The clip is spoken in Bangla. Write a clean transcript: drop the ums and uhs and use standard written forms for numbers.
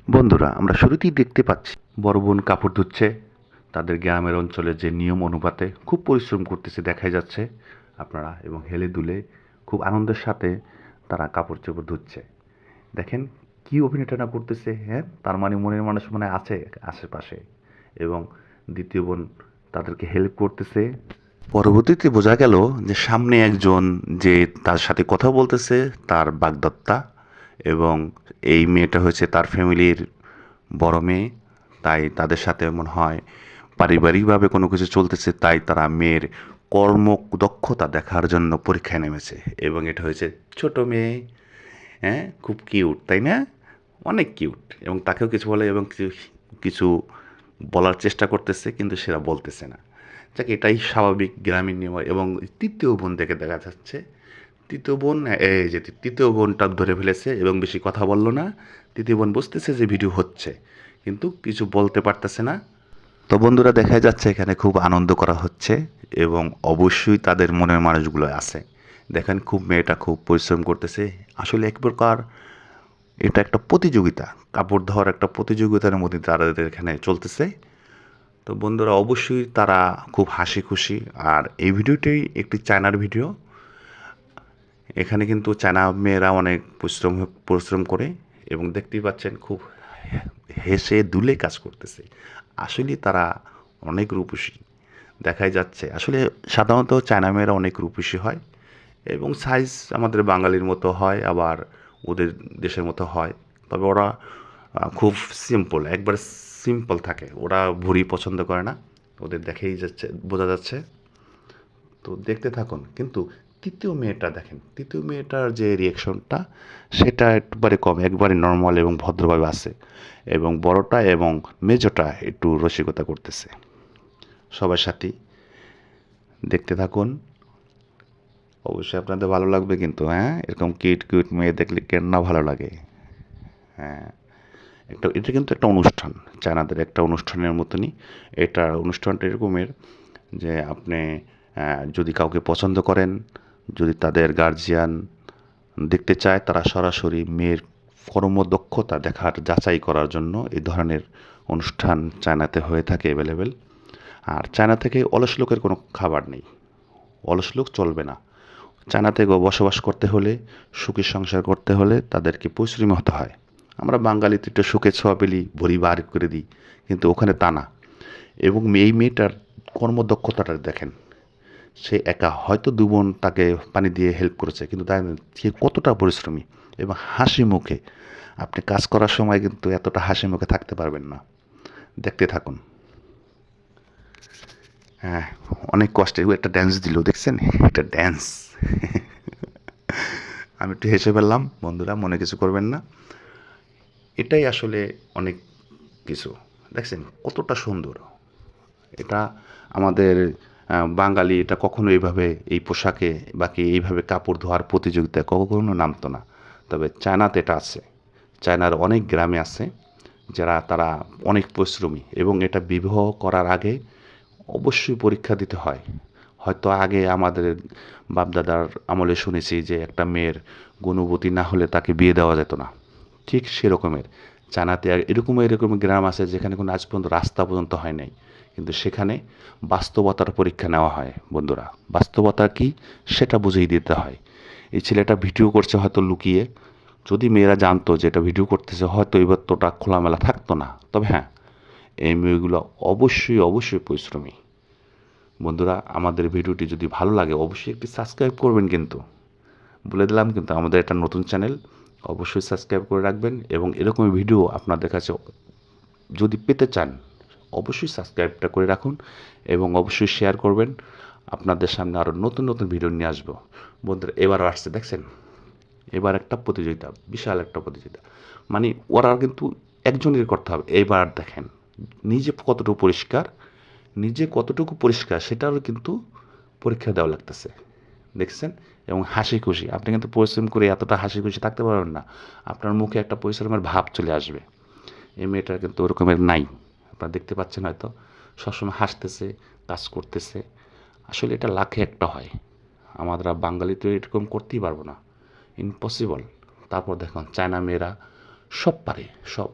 বন্ধুরা, আমরা শুরুতেই দেখতে পাচ্ছি বড় বোন কাপড় ধুচ্ছে। তাদের গ্রামের অঞ্চলে যে নিয়ম অনুপাতে খুব পরিশ্রম করতেছে দেখাই যাচ্ছে আপনারা, এবং হেলে দুলে খুব আনন্দের সাথে তারা কাপড় চোপড় ধুচ্ছে। দেখেন কি অভিনয়টা না করতেছে, হ্যাঁ, তার মানে মনের মানুষ মনে হয় আছে আশেপাশে, এবং দ্বিতীয় বোন তাদেরকে হেল্প করতেছে। পরবর্তীতে বোঝা গেল যে সামনে একজন যে তার সাথে কথা বলতেছে তার বাগদত্তা, এবং এই মেয়েটা হচ্ছে তার ফ্যামিলির বড় মেয়ে। তাই তাদের সাথে মনে হয় পারিবারিকভাবে কোনো কিছু চলতেছে, তাই তারা মেয়ের কর্মদক্ষতা দেখার জন্য পরীক্ষায় নেমেছে। এবং এটা হয়েছে ছোট মেয়ে, হ্যাঁ, খুব কিউট তাই না, অনেক কিউট, এবং তাকেও কিছু বলে এবং কিছু কিছু বলার চেষ্টা করতেছে কিন্তু সেটা বলতেছে না। যাক, এটাই স্বাভাবিক গ্রামীণ নিয়ম। এবং তৃতীয় বোন থেকে দেখা যাচ্ছে তৃতীয় বোন, এই যে তৃতীয় বোনটা ধরে ফেলেছে এবং বেশি কথা বললো না। তৃতীয় বোন বুঝতেছে যে ভিডিও হচ্ছে কিন্তু কিছু বলতে পারতেছে না। তো বন্ধুরা, দেখা যাচ্ছে এখানে খুব আনন্দ করা হচ্ছে এবং অবশ্যই তাদের মনের মানুষগুলো আছে। দেখেন খুব মেয়েটা খুব পরিশ্রম করতেছে। আসলে এক প্রকার এটা একটা প্রতিযোগিতা, কাপড় ধোয়ার একটা প্রতিযোগিতার মধ্যে তাদের এখানে চলতেছে। তো বন্ধুরা, অবশ্যই তারা খুব হাসি খুশি। আর এই ভিডিওটি একটি চায়নার ভিডিও। এখানে কিন্তু চায়না মেয়েরা অনেক পরিশ্রম করে, এবং দেখতেই পাচ্ছেন খুব হেসে দুলে কাজ করতেছে। আসলে তারা অনেক রূপসী দেখাই যাচ্ছে। আসলে সাধারণত চায়না মেয়েরা অনেক রূপসী হয় এবং সাইজ আমাদের বাঙালির মতো হয়, আবার ওদের দেশের মতো হয়। তবে ওরা খুব সিম্পল, একবার সিম্পল থাকে। ওরা ভুঁড়ি পছন্দ করে না, ওদের দেখেই যাচ্ছে, বোঝা যাচ্ছে। তো দেখতে থাকুন। কিন্তু তৃতীয় মেয়েটা দেখেন, তৃতীয় মেয়েটার যে রিয়াকশনটা সেটা একবারে কম, একবারে নর্মাল এবং ভদ্রভাবে আছে। এবং বড়টা এবং মেজোটা একটু রসিকতা করতেছে সবার সাথেই। দেখতে থাকুন, অবশ্যই আপনাদের ভালো লাগবে কিন্তু, হ্যাঁ, এরকম কিউট কিউট মেয়ে দেখলে কেন না ভালো লাগে। হ্যাঁ, এটা কিন্তু একটা অনুষ্ঠান, চায়নাদের একটা অনুষ্ঠানের মতনই। এটা অনুষ্ঠানটা এরকমের যে আপনি যদি কাউকে পছন্দ করেন, যদি তাদের গার্জিয়ান দেখতে চায়, তারা সরাসরি মেয়ের কর্মদক্ষতা দেখার যাচাই করার জন্য এই ধরনের অনুষ্ঠান চায়নাতে হয়ে থাকে অ্যাভেলেবেল। আর চায়না থেকে অলস লোকের কোনো খাবার নেই, অলস লোক চলবে না। চায়নাতে বসবাস করতে হলে, সুখী সংসার করতে হলে তাদেরকে পরিশ্রমী হতে হয়। আমরা বাঙালিতে একটু সুখে ছোঁয়া পেলি ভরি বার করে দিই, কিন্তু ওখানে তা না। এবং এই মেয়েটার কর্মদক্ষতাটা দেখেন, সে একা হয়তো দু বোন তাকে পানি দিয়ে হেল্প করেছে, কিন্তু তাই সে কতটা পরিশ্রমী এবং হাসি মুখে। আপনি কাজ করার সময় কিন্তু এতটা হাসি মুখে থাকতে পারবেন না। দেখতে থাকুন। হ্যাঁ, অনেক কষ্টে ও একটা ড্যান্স দিল, দেখছেন একটা ড্যান্স। আমি একটু হেসে ফেললাম, বন্ধুরা মনে কিছু করবেন না। এটাই আসলে অনেক কিছু। দেখছেন কতটা সুন্দর এটা। আমাদের বাঙালি এটা কখনো এইভাবে এই পোশাকে বাকি এইভাবে কাপড় ধোয়ার প্রতিযোগিতায় কখনো নামতো না। তবে চায়নাতে এটা আছে। চায়নার অনেক গ্রামে আছে যারা তারা অনেক পরিশ্রমী, এবং এটা বিবাহ করার আগে অবশ্যই পরীক্ষা দিতে হয়। হয়তো আগে আমাদের বাপদাদার আমলে শুনেছি যে একটা মেয়ের গুণবতী না হলে তাকে বিয়ে দেওয়া যেত না। ঠিক সেরকমের চায়নাতে এরকম এরকম গ্রাম আছে যেখানে কোনো আজ পর্যন্ত রাস্তা পর্যন্ত হয় নাই, কিন্তু সেখানে বাস্তবতার পরীক্ষা নেওয়া হয়। বন্ধুরা, বাস্তবতা কি সেটা বুঝিয়ে দিতে হয়। এই ছেলেটা ভিডিও করছে হয়তো লুকিয়ে, যদি মেয়েরা জানতো যে এটা ভিডিও করতেছে হয়তো এবার তোটা খোলামেলা থাকতো না। তবে হ্যাঁ, এই মেয়েগুলো অবশ্যই অবশ্যই পরিশ্রমী। বন্ধুরা, আমাদের ভিডিওটি যদি ভালো লাগে অবশ্যই একটি সাবস্ক্রাইব করবেন কিন্তু, বলে দিলাম কিন্তু আমাদের একটা নতুন চ্যানেল, অবশ্যই সাবস্ক্রাইব করে রাখবেন। এবং এরকম ভিডিও আপনাদের কাছে যদি পেতে চান অবশ্যই সাবস্ক্রাইবটা করে রাখুন এবং অবশ্যই শেয়ার করবেন। আপনাদের সামনে আরও নতুন নতুন ভিডিও নিয়ে আসবো। বন্ধুরা, এবার আসছে দেখছেন, এবার একটা প্রতিযোগিতা, বিশাল একটা প্রতিযোগিতা। মানে ওরা কিন্তু একজনের করতে হবে। এবার দেখেন নিজে কতটুকু পরিষ্কার, নিজে কতটুকু পরিষ্কার সেটারও কিন্তু পরীক্ষা দেওয়া লাগতেছে, দেখছেন। এবং হাসি খুশি, আপনি কিন্তু পরিশ্রম করে এতটা হাসি খুশি থাকতে পারবেন না, আপনার মুখে একটা পরিশ্রমের ভাব চলে আসবে। এই মেয়েটার কিন্তু ওরকমের নাই, আপনারা দেখতে পাচ্ছেন হয়তো সবসময় হাসতেছে, কাজ করতেছে। আসলে এটা লাখে একটা হয়, আমরা বাঙালি তো এরকম করতেই পারবো না, ইম্পসিবল। তারপর দেখুন চায়না মেয়েরা সব পারে, সব